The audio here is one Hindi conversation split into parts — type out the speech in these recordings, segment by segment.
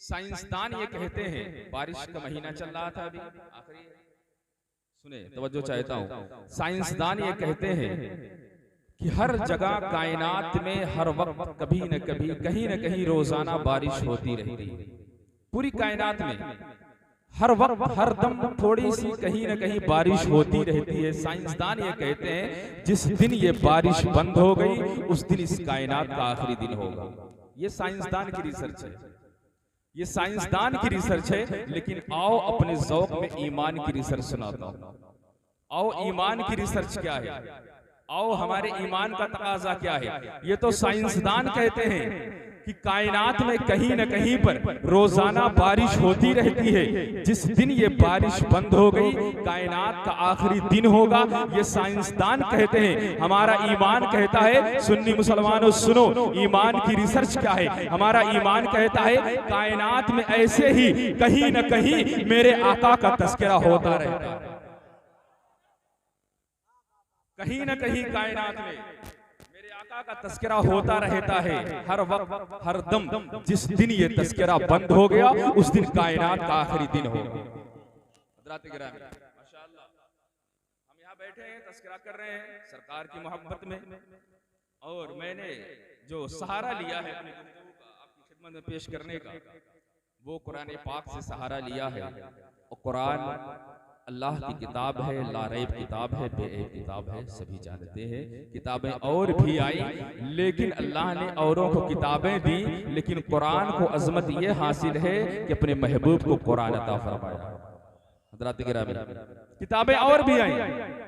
साइंसदान ये कहते हैं, बारिश का महीना चल रहा था अभी आखिरी, सुने तवज्जो चाहता हूं। साइंसदान ये कहते हैं कि हर जगह कायनात में हर वक्त कभी न कभी कहीं न कहीं रोजाना बारिश होती रहती है। पूरी कायनात में हर वक्त हर दम थोड़ी सी कहीं न कहीं बारिश होती रहती है। साइंसदान ये कहते हैं जिस दिन ये बारिश बंद हो गई उस दिन इस कायनात का आखिरी दिन होगा। ये साइंसदान की रिसर्च है, ये साइंसदान की रिसर्च है। लेकिन आओ अपने ज़ौक़ में ईमान की रिसर्च सुनाता हूं। आओ ईमान की रिसर्च क्या है, आओ हमारे ईमान का तकाजा क्या है। ये तो साइंसदान कहते हैं कि कायनात में कहीं न कहीं पर रोजाना बारिश होती रहती है। जिस दिन ये बारिश बंद हो गई कायनात का आखिरी दिन होगा। ये साइंसदान कहते हैं। हमारा ईमान कहता है, सुन्नी मुसलमानों सुनो, ईमान की रिसर्च क्या है। हमारा ईमान कहता है कायनात में ऐसे ही कहीं न कहीं मेरे आका का तस्करा होता रहता है। कहीं न कहीं कायनात में मेरे आका का तस्करा होता रहता है, हर वक्त हर दम। जिस दिन ये तस्करा बंद हो गया उस दिन कायनात का आखिरी दिन होगा। हज़रात गिरामी माशाअल्लाह, हम यहाँ बैठे हैं, तस्करा कर रहे हैं सरकार की मोहब्बत में। और मैंने जो सहारा लिया है अपनी गुफ्तगू का आपकी खिदमत में पेश करने का, वो कुरान पाक से सहारा लिया है। और कुरान अल्लाह की किताब है, लारैब किताब है, बेऐब किताब है, सभी जानते हैं। किताबें और भी आई, लेकिन अल्लाह ने औरों को किताबें दी, लेकिन कुरान को अजमत ये हासिल है कि अपने महबूब को कुरान अता फरमाया। हज़रात गिरामी किताबें और भी आई,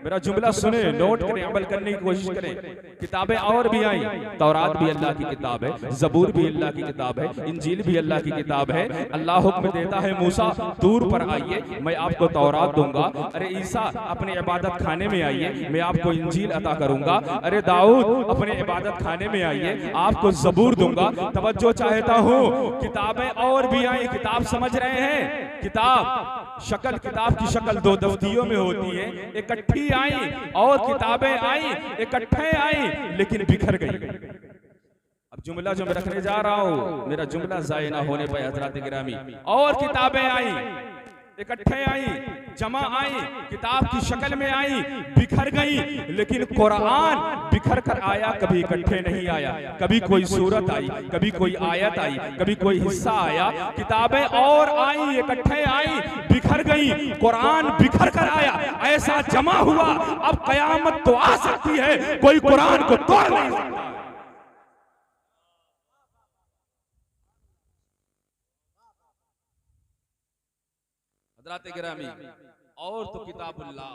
मेरा जुमला सुने, नोट करें, अमल करने की कोशिश करें। किताबें और भी आई, तौरात भी अल्लाह की किताब है, ज़बूर भी अल्लाह की किताब है, इंजील भी अल्लाह की किताब है। अल्लाह हुक्म देता है मूसा दूर पर आइए, मैं आपको तौरात दूंगा। अरे ईसा अपने इबादत खाने में आइए, मैं आपको इंजील अता करूंगा। अरे दाऊद अपने इबादत खाने में आइए, आपको ज़बूर दूंगा। तवज्जो चाहता हूँ, किताबें और भी आई। किताब समझ रहे हैं, किताब शक्ल, किताब की शक्ल दो दफ्तियों में होती है। इकट्ठी आई और किताबें आई, इकट्ठे आई, लेकिन बिखर गई। अब जुमला जो मैं रखने जा रहा हूं, मेरा जुमला जाये ना होने पाए। हज़रात गिरामी, और किताबें आई, इकट्ठे आई, जमा आई, किताब की शक्ल में आई, बिखर गई। लेकिन कुरान बिखर कर आया, कभी इकट्ठे नहीं आया। कभी कोई सूरत आई, कभी कोई आयत आई, कभी कोई हिस्सा आया। किताबें और आई, इकट्ठे आई, बिखर गई। कुरान बिखर कर आया, ऐसा जमा हुआ। अब कयामत तो आ सकती है, कोई कुरान को तोड़ नहीं सकता। हज़रात गिरामी, और तो किताबुल्लाह,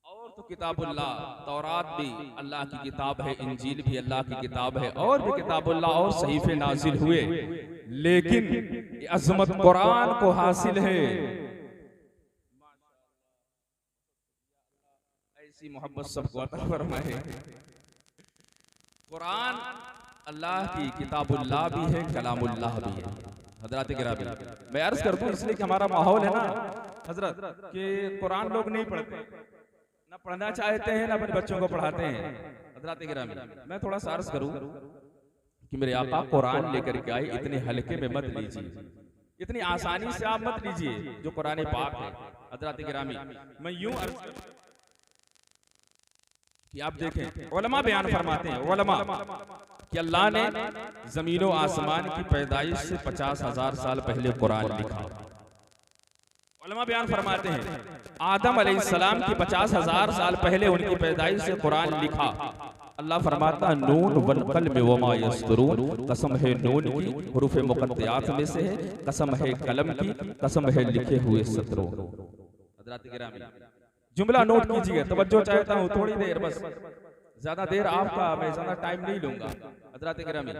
और तो किताबुल्लाह, तौरात भी अल्लाह की किताब है, इंजील भी अल्लाह की किताब है, और भी किताबुल्लाह और सहीफे नाजिल हुए। लेकिन अज़मत कुरान को हासिल है। ऐसी मोहब्बत सबको अता फरमाए। कुरान अल्लाह की किताबुल्लाह भी है, कलामुल्लाह भी है। हज़रात गिरामी, मैं अर्ज कर दूं इसलिए कि हमारा माहौल है ना हजरत कि कुरान लोग नहीं पढ़ते, ना पढ़ना चाहते हैं, ना अपने बच्चों को पढ़ाते हैं। हज़रात गिरामी, मैं थोड़ा सा अर्ज करूं कि मेरे आका कुरान लेकर के आए, इतने हल्के में मत लीजिए, इतनी आसानी से आप मत लीजिए जो कुरान पाक है। हज़रात गिरामी, मैं यूं अर्ज कि आप देखें, उलमा बयान फरमाते हैं, उलमा कि अल्लाह ने जमीन और आसमान की पैदाइश से 50,000 साल पहले कुरान लिखा। उलमा बयान फरमाते हैं आदम अलैहिस्सलाम की 50,000 साल पहले उनकी पैदाइश से कुरान लिखा। अल्लाह फरमाता नून वल कलम वमा यस्तरून, कसम है नून की, हुरूफ मुक़त्तआत में से है, कसम है कलम की, कसम है लिखे हुए सत्रों। हज़रात गिरामी, जुमला नोट कीजिए, तवज्जो चाहता हूं, थोड़ी देर बस, ज्यादा देर आपका मैं ज्यादा टाइम नहीं लूंगा। हज़रात गिरामी,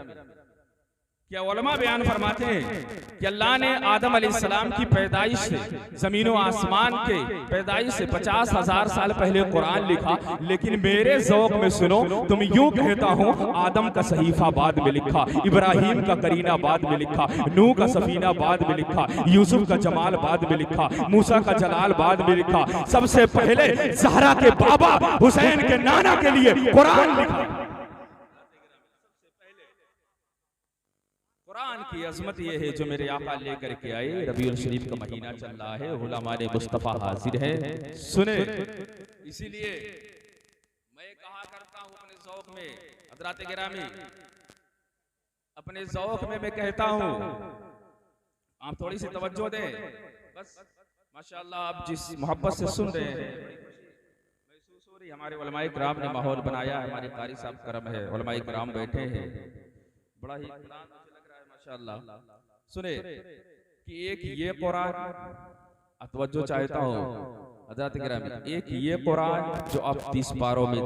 क्या उलमा बयान फरमाते हैं कि अल्लाह ने आदम अलैहिस्सलाम की पैदाइश से, जमीनों आसमान के पैदाइश से 50,000 साल पहले कुरान लिखा। लेकिन मेरे ज़ौक़ में सुनो, तुम यूं कहता हूं आदम का सहीफा बाद में लिखा, इब्राहिम का करीना बाद में लिखा, नूह का सफीना बाद में लिखा, यूसुफ का जमाल बाद में लिखा, मूसा का जलाल बाद में लिखा। सबसे पहले ज़हरा के बाबा हुसैन के नाना के लिए कुरान लिखा। कुरान कुरान की अजमत ये है जो मेरे आका लेकर के आए। रबीउल शरीफ का महीना चल रहा है, उलमाए मुस्तफ़ा हाजिर है, सुने। इसीलिए मैं कहा करता हूँ अपने ज़ौक़ में, हज़रात गिरामी, अपने ज़ौक़ में मैं कहता हूँ, आप थोड़ी सी तवज्जो दें बस। माशाअल्लाह आप जिस मोहब्बत से सुन रहे हैं, महसूस हो रही, हमारे उलमाए किराम ने माहौल बनाया है, हमारे कारी साहब करम है, उलमाए किराम बैठे हैं, बड़ा ही कुरान मुझे लग रहा है माशाअल्लाह। सुने कि एक ये कुरान, तवज्जो चाहता हूँ हज़रात गिरामी, एक ये कुरान जो आप 30 पारों में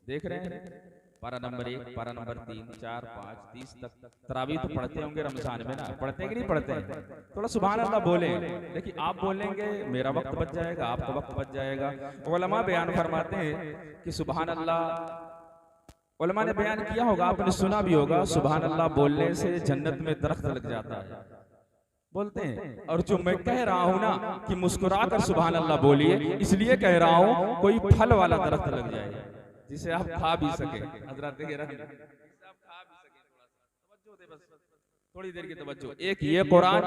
देख रहे हैं, पारा नंबर 1, पारा नंबर 3, 4, 5, 30 तक। तरावी तो पढ़ते होंगे रमजान में ना, पढ़ते कि नहीं पढ़ते? थोड़ा सुभान अल्लाह बोले। देखिए आप बोलेंगे मेरा वक्त बच जाएगा, आपका वक्त बच जाएगा। उलमा बयान फरमाते हैं कि सुभान अल्लाह, उलमा ने बयान किया होगा, आपने सुना भी होगा, सुभान अल्लाह बोलने से जन्नत में दरख्त लग जाता है, बोलते हैं। और जो मैं कह रहा हूँ ना कि मुस्कुरा कर सुभान अल्लाह बोलिए, इसलिए कह रहा हूँ कोई फल वाला दरख्त लग जाए जिसे आप खा भी सके। हज़रत थोड़ी देर की तवज्जो। एक ये कुरान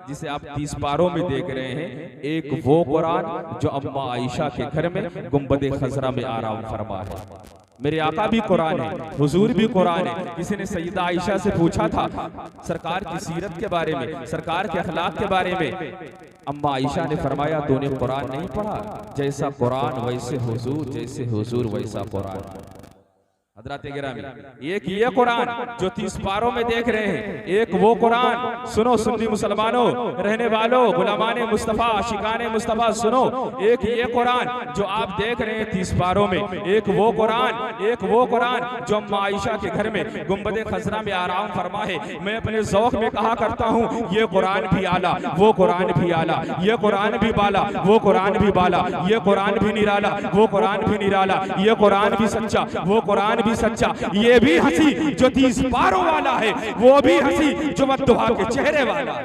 जिसे आप 30 पारों में देख रहे हैं, एक वो कुरान जो अम्मा आयशा के घर में गुंबद खजरा में आराम फरमा है। मेरे आका भी कुरान है, हुजूर भी कुरान है। किसी ने सैयदा आयशा से पूछा था सरकार की सीरत के बारे में, सरकार के अखलाक के बारे में। अम्मा आयशा ने फरमाया तूने कुरान नहीं पढ़ा, जैसा कुरान वैसे हुजूर, जैसे हुजूर वैसा कुरान। हज़रात गिरामी, एक ये कुरान जो 30 पारों में देख रहे हैं, एक वो कुरान, सुनो सुन्नी मुसलमानों, रहने वालों, गुलामाने मुस्तफ़ा, आशिकाने मुस्तफ़ा, सुनो। एक ये कुरान जो आप देख रहे हैं 30 पारों में, एक वो कुरान जो अम्मा आयशा के घर में गुंबद खजरा में आराम फरमा है। मैं अपने ज़ौक़ में कहा करता हूँ ये कुरान भी आला, वो कुरान भी आला, ये कुरान भी बाला, वो कुरान भी बाला, ये कुरान भी निराला, वो कुरान भी निराला, ये कुरान भी सच्चा, वो कुरान भी सच्चा। ये भी हंसी जो 30 पारों वाला है, वो भी हंसी जो बद्दुआ के चेहरे वाला है।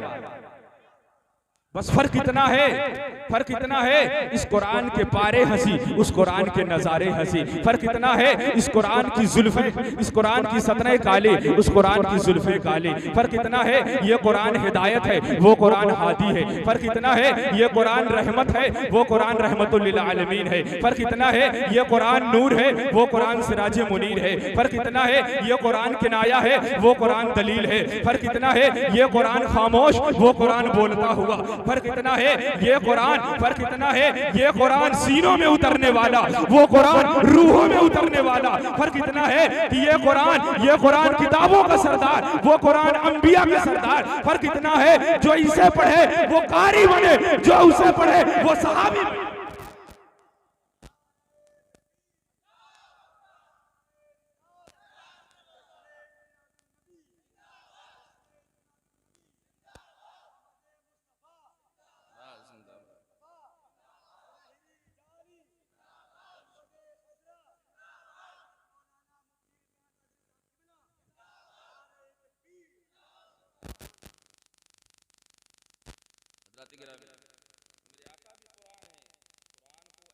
बस फर्क इतना है, इस कुरान के पारे हंसी, उस कुरान के नजारे हंसी। फर्क इतना है, इस कुरान की जुल्फे, इस कुरान की सतने काले, उस कुरान की जुल्फे काले। फर्क इतना है, ये कुरान हिदायत है, वो कुरान हादी है। फर्क इतना है, ये कुरान रहमत है, वो कुरान रहमतुल लिल आलमीन है। फर्क इतना है, ये कुरान नूर है, वो कुरान सिराज मुनीर है। फर्क इतना है, ये कुरान किनाया है, वो कुरान दलील है। फर्क इतना है, ये कुरान खामोश, वो कुरान बोलता हुआ। फर्क इतना है, ये कुरान, फर्क इतना है, ये कुरान सीनों में उतरने वाला, वो कुरान रूहों में उतरने वाला। फर्क इतना है कि ये कुरान किताबों का सरदार, वो कुरान अंबिया का सरदार। फर्क इतना है, जो इसे पढ़े वो कारी बने, जो उसे पढ़े वो सहाबी बने।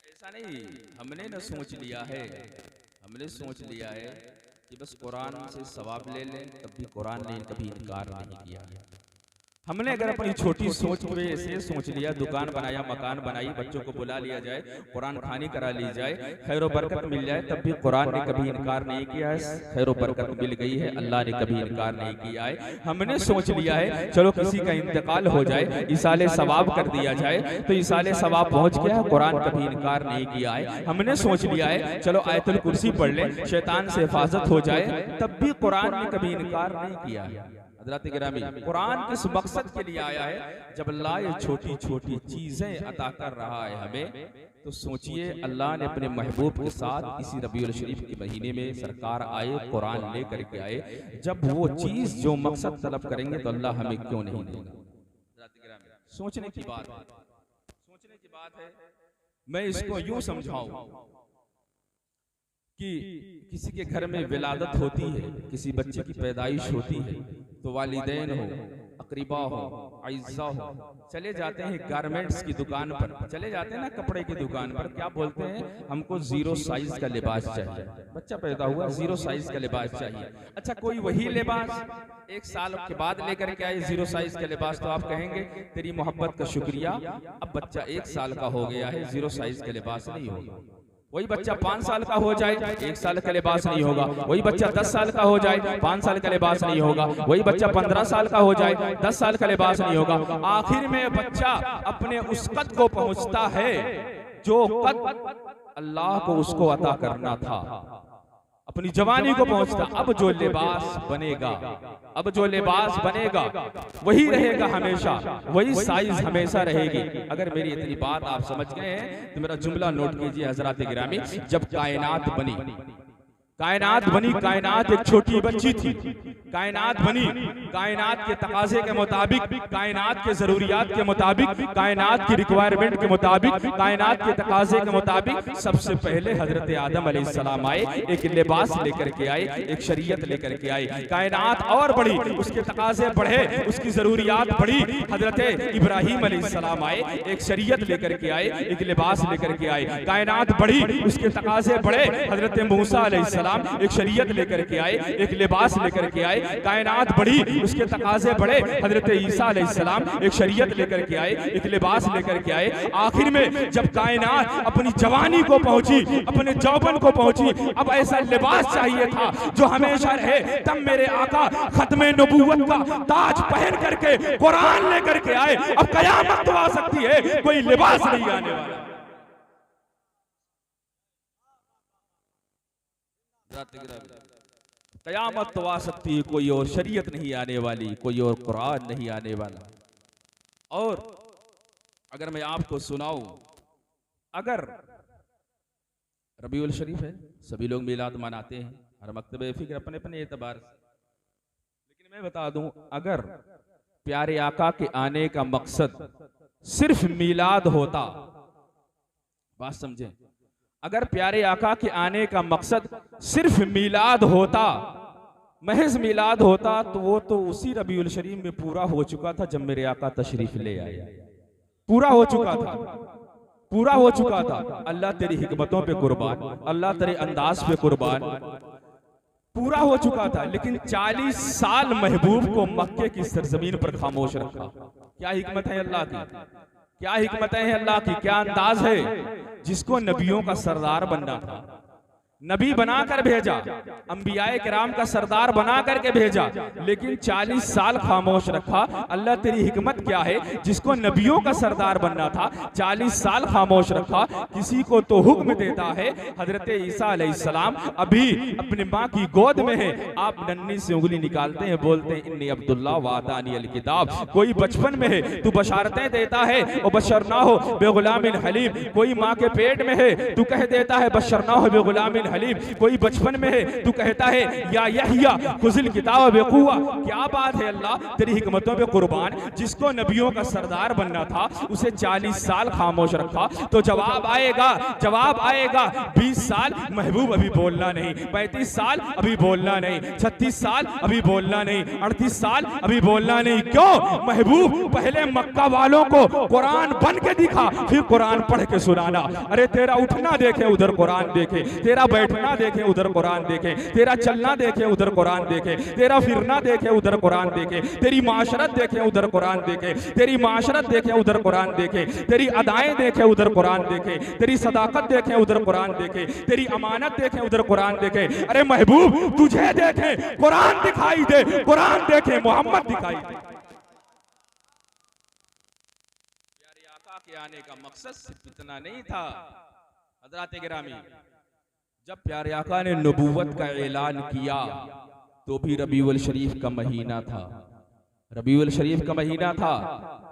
ऐसा नहीं, हमने न सोच लिया है, हमने सोच लिया है कि बस कुरान से सवाब ले लें, कभी कुरान ने कभी इनकार नहीं किया। हमने अगर अपनी छोटी सोच में से सोच लिया, दुकान बनाया, मकान बनाई, बच्चों को बुला लिया जाए, कुरान खानी करा ली जाए, खैर बरकत मिल जाए, तब भी कुरान ने कभी इनकार नहीं किया है। खैर बरकत मिल गई है, अल्लाह ने कभी इनकार नहीं किया है। हमने सोच लिया है चलो किसी का इंतकाल हो जाए, इसाले सवाब कर दिया जाए, तो इसाले सवाब पहुंच गया है, कुरान कभी इनकार नहीं किया है। हमने सोच लिया है चलो आयतुल कुर्सी पढ़ ले, शैतान से हिफाजत हो जाए, तब भी कुरान ने कभी इनकार नहीं किया है। हज़रात गिरामी, कुरान किस मकसद के लिए आया है? जब अल्लाह ये छोटी छोटी चीजें अता कर रहा है हमें, तो सोचिए अल्लाह ने अपने महबूब के साथ इसी रबीउल शरीफ के महीने में सरकार आए, कुरान लेकर के आए। जब वो चीज जो मकसद तलब करेंगे तो अल्लाह हमें क्यों नहीं देगा? सोचने की बात है। मैं इसको यूं समझाऊं कि किसी के घर में विलादत होती है, किसी बच्चे की पैदाइश होती है, तो वालिदैन हो, अकरीबा हो, आइज़ा हो, चले जाते हैं गारमेंट्स की दुकान पर, चले जाते हैं ना कपड़े की दुकान पर, क्या बोलते हैं, हमको 0 साइज का लिबास चाहिए। बच्चा पैदा हुआ 0 साइज का लिबास चाहिए। अच्छा, कोई वही लिबास 1 साल के बाद लेकर के आए 0 साइज का लिबास, तो आप कहेंगे तेरी मोहब्बत का शुक्रिया, अब बच्चा 1 साल का हो गया है, 0 साइज का लिबास नहीं होगा। वही बच्चा 5 साल का हो जाए, 1 साल का लिबास नहीं होगा। वही बच्चा 10 साल का हो जाए, 5 साल का लिबास नहीं होगा। वही बच्चा 15 साल का हो जाए, 10 साल का लिबास नहीं होगा। आखिर में बच्चा अपने उस कद को पहुंचता है जो कद अल्लाह को उसको अता करना था, अपनी जवानी को पहुंचता। अब जो लिबास बनेगा, अब जो लिबास बनेगा वही रहेगा हमेशा, वही साइज हमेशा रहेगी। अगर मेरी इतनी बात आप समझ गए हैं तो मेरा जुमला नोट कीजिए हजरात गिरामी। जब कायनात बनी, कायनात बनी, कायनात एक छोटी बच्ची थी, कायनात बनी, कायनात के तकाजे के मुताबिक, कायनात के जरूरियात के मुताबिक, कायनात की रिक्वायरमेंट के मुताबिक, कायनात के तकाजे के मुताबिक सबसे पहले हजरत आदम अलैहिस्सलाम आए, एक लिबास लेकर के आए, एक शरीयत लेकर के आए। कायनात और बढ़ी, उसके तकाजे बढ़े, उसकी जरूरियात बढ़ी। हजरत इब्राहीम अलैहिस्सलाम आए, एक शरीयत लेकर के आए, एक लिबास लेकर के आए। कायनात बढ़ी, उसके तकाजे बढ़े। हजरत मूसा अलैहिस्सलाम एक शरीयत लेकर के आए, एक लिबास लेकर के आए। कायनात बढ़ी, उसके तकाजे बढ़े। हजरत ईसा अलैहिस्सलाम एक शरीयत लेकर के आए, एक लिबास लेकर के आए। आखिर में जब कायनात अपनी जवानी को पहुंची, अपने जौबन को पहुंची, अब ऐसा लिबास चाहिए था जो हमेशा रहे। तब मेरे आका खत्मे नबूवत का ताज पहन करके कुरान लेकर के आए। अब कयामत तो आ सकती है, कोई लिबास नहीं आने वाला। कयामत तो आ सकती है, कोई और शरीयत नहीं आने वाली, कोई और कुरान नहीं आने वाला। और अगर मैं आपको सुनाऊं, अगर रबीउल शरीफ है, सभी लोग मिलाद मनाते हैं, हर मकतबे फिक्र अपने अपने एतबार से, लेकिन मैं बता दूं, अगर प्यारे आका के आने का मकसद सिर्फ मिलाद होता, बात समझें, अगर प्यारे आका के आने का मकसद सिर्फ मिलाद होता, महज मिलाद होता, तो वो तो उसी रबीउल शरीफ में पूरा हो चुका था जब मेरे आका तशरीफ ले आए। पूरा हो चुका था, पूरा हो चुका था। अल्लाह तेरी हिकमतों पे कुर्बान, अल्लाह तेरे अंदाज पे कुर्बान, पूरा हो चुका था। लेकिन 40 साल महबूब को मक्के की सरजमीन पर खामोश रखा। क्या हिकमत है अल्लाह की, क्या हिकमतें हैं अल्लाह की, क्या अंदाज है। जिसको नबियों का सरदार बनना था, नबी बनाकर भेजा, अंबियाए किराम का सरदार बना करके भेजा, लेकिन 40 साल खामोश रखा। अल्लाह तेरी हिकमत क्या है, जिसको नबियों का सरदार बनना था 40 साल खामोश रखा। किसी को तो हुक्म देता है, हजरत ईसा अलैहिस्सलाम अभी अपनी माँ की गोद में है, आप नन्ही से उंगली निकालते हैं, बोलते हैं इन्नी अब्दुल्लाह वातानी अल किताब। कोई बचपन में है, तू बशारतें देता है, और बशरना हो बेगुलामिन हलीम। कोई माँ के पेट में है, तू कह देता है बशरना हो बेगुलामिन हलीम। कोई बचपन में है, तू कहता है या यहिया खुजिल किताब बेकुवा। क्या बात है अल्लाह, तेरी हिकमतों पे कुर्बान। जिसको नबियों का सरदार बनना था उसे 40 साल खामोश रखा। तो जवाब आएगा, जवाब आएगा। 20 साल महबूब अभी बोलना नहीं, 35 साल अभी बोलना नहीं, 36 साल अभी बोलना नहीं, 38 साल अभी बोलना नहीं। क्यों? महबूब पहले मक्का वालों को कुरान बन के दिखा, फिर कुरान पढ़ के सुनाना। अरे तेरा उठना देखे उधर कुरान देखे, तेरा बैठना देखे उधर कुरान देखे, तेरा चलना देखे उधर कुरान देखे, तेरा फिरना देखे उधर कुरान देखे, तेरी माशरत देखे उधर कुरान देखे, तेरी माशरत देखे उधर कुरान देखे, तेरी अदाएं देखे उधर कुरान देखे, तेरी सदाकत देखे उधर कुरान देखे, तेरी अमानत देखे उधर कुरान देखे। अरे महबूब तुझे देखे कुरान दिखाई दे, कुरान देखे मोहम्मद दिखाई दे। प्यारे आका के आने का मकसद सिर्फ इतना नहीं था हज़रात गिरामी। जब प्यारे आका ने नबूवत का ऐलान किया तो भी रबीउल शरीफ का महीना था, रबीउल शरीफ का महीना था।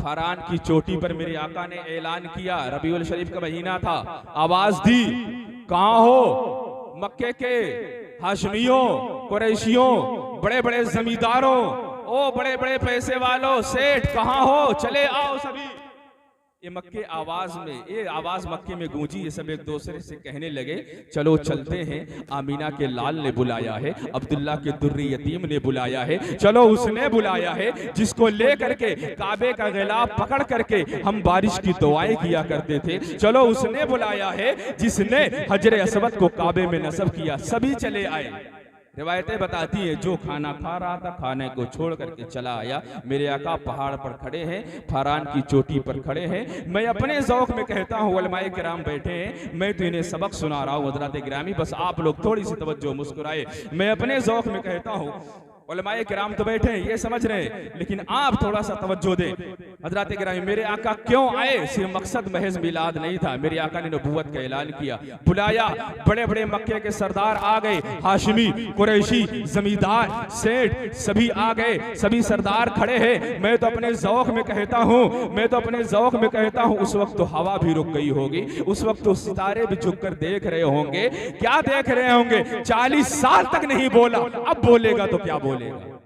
फरान की चोटी पर मेरे आका ने ऐलान किया, रबीउल शरीफ का महीना था। आवाज दी, कहां हो मक्के के हाशमियों, कुरैशियों, बड़े बड़े जमींदारों, ओ बड़े बड़े पैसे वालों, सेठ कहां हो, चले आओ सभी। ये मक्के आवाज में, ये आवाज मक्के में गूंजी। ये सब एक दूसरे से कहने लगे चलो चलते हैं, आमीना के लाल ने बुलाया है, अब्दुल्ला के दुर्री यतीम ने बुलाया है, चलो उसने बुलाया है जिसको ले करके काबे का गिलाफ पकड़ करके हम बारिश की दुआएं किया करते थे, चलो उसने बुलाया है जिसने हजरे अस्वद को काबे में नस्ब किया। सभी चले आए। रिवायतें बताती हैं जो खाना खा रहा था खाने को छोड़ करके चला आया। मेरे आका पहाड़ पर खड़े हैं, फरान की चोटी पर खड़े हैं। मैं अपने ज़ौक़ में कहता हूँ, उलमाए किराम बैठे हैं, मैं तो इन्हें सबक सुना रहा हूँ हज़रात गिरामी, बस आप लोग थोड़ी सी तवज्जो मुस्कुराए। मैं अपने ज़ौक़ में कहता हूँ, उलमाए किराम तो बैठे हैं ये समझ रहे हैं, लेकिन आप थोड़ा सा तवज्जो दें। हज़रात गिरामी, मेरे आका क्यों आए? सिर्फ मकसद महज मिलाद नहीं था। मेरे आका ने नबूवत का ऐलान किया, बुलाया, बड़े बड़े मक्के के सरदार आ गए, हाशिमी, कुरैशी, जमींदार, सेठ सभी आ गए, सभी सरदार खड़े हैं। मैं तो अपने ज़ौक़ में कहता हूँ, मैं तो अपने ज़ौक़ में कहता हूँ, उस वक्त तो हवा भी रुक गई होगी, उस वक्त तो सितारे भी झुक कर देख रहे होंगे। क्या देख रहे होंगे? 40 साल तक नहीं बोला, अब बोलेगा तो क्या बोलेगा?